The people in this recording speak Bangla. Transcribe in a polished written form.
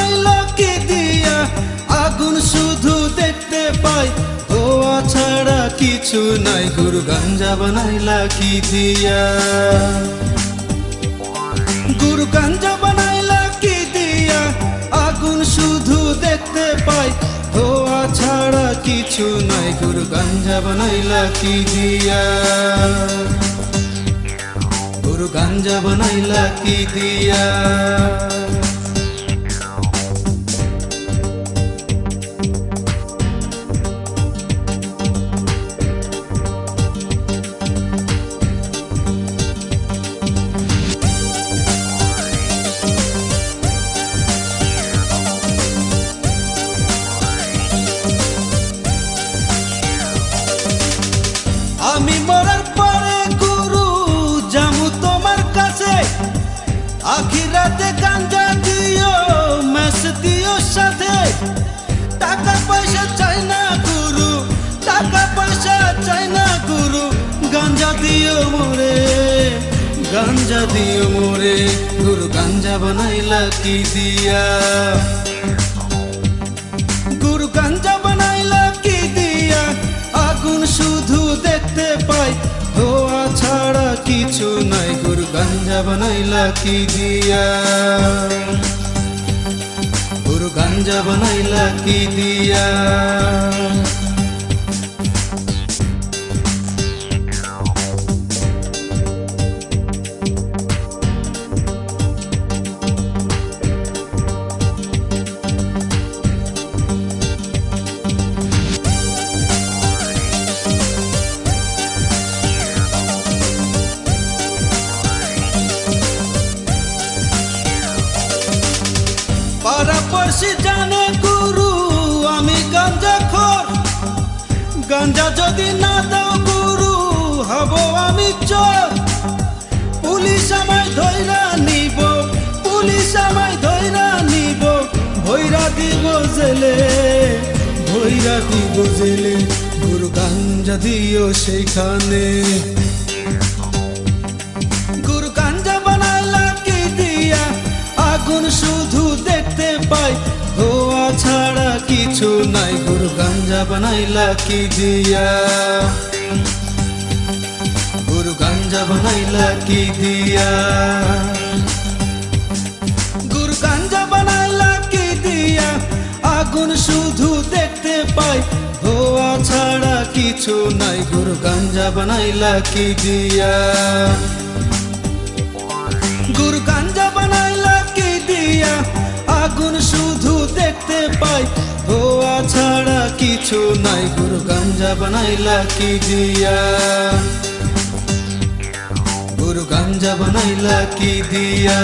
বানাইলা কি দিয়া, আগুন শুধু দেখতে পাই, ধোয়া ছাড়া কিছু নাই। গুরু গাঞ্জা বানাইলা কি দিয়া, গুরু গাঞ্জা বানাইলা কি দিয়া, আগুন শুধু দেখতে পাই, ধোয়া ছাড়া কিছু নাই। গুরু গাঞ্জা বানাইলা কি দিয়া, গুরু গাঞ্জা বানাইলা কি দিয়া। আমি মরার পরে গুরু যামু তোমার কাছে, আখিরাতে গাঞ্জা দিও, মেস দিও সাথে। টাকা পয়সা চাই না গুরু, টাকা পয়সা চাই না গুরু, গাঞ্জা দিও মোরে, গাঞ্জা দিও মোরে। গুরু গাঞ্জা বানাইলা কি দিয়া, গুরু গাঞ্জা বানাইলা কি দিয়া, আগুন শুধু দেখতে পাই, ধোয়া ছাড়া কিছু নাই। গুরু গাঞ্জা বানাইলা কি দিয়া, গুরু গাঞ্জা বানাইলা কি দিয়া। পাড়াপড়শি জানে গুরু আমি গাঞ্জাখোর, গাঞ্জা যদি না দাও গুরু হব আমি চোর। পুলিশ আমায় ধইরা নিব, পুলিশ আমায় ধইরা নিব, ভইরা দিব জেলে, ভইরা দিব জেলে। গুরু গাঞ্জা দিও সেইখানে, গুরু গাঞ্জা বানাইলা কি দিয়া, আগুন শুধু দেখতে পাই, ধোয়া ছাড়া কিছু নাই। গুরু গাঞ্জা বানাইলা কি দিয়া, গুরু গাঞ্জা বানাইলা কি দিয়া, গুরু গাঞ্জা বানাইলা কি দিয়া, আগুন শুধু দেখতে পাই, ধোয়া ছাড়া কিছু নাই। গুরু গাঞ্জা বানাইলা কি দিয়া, গুরু গাঞ্জা বানাইলা কি দিয়া, আগুন শুধু দেখতে পাই, ধোয়া ছাড়া কিছু নাই। গুরু গাঞ্জা বানাইলা কি দিয়া, গুরু গাঞ্জা বানাইলা কি দিয়া।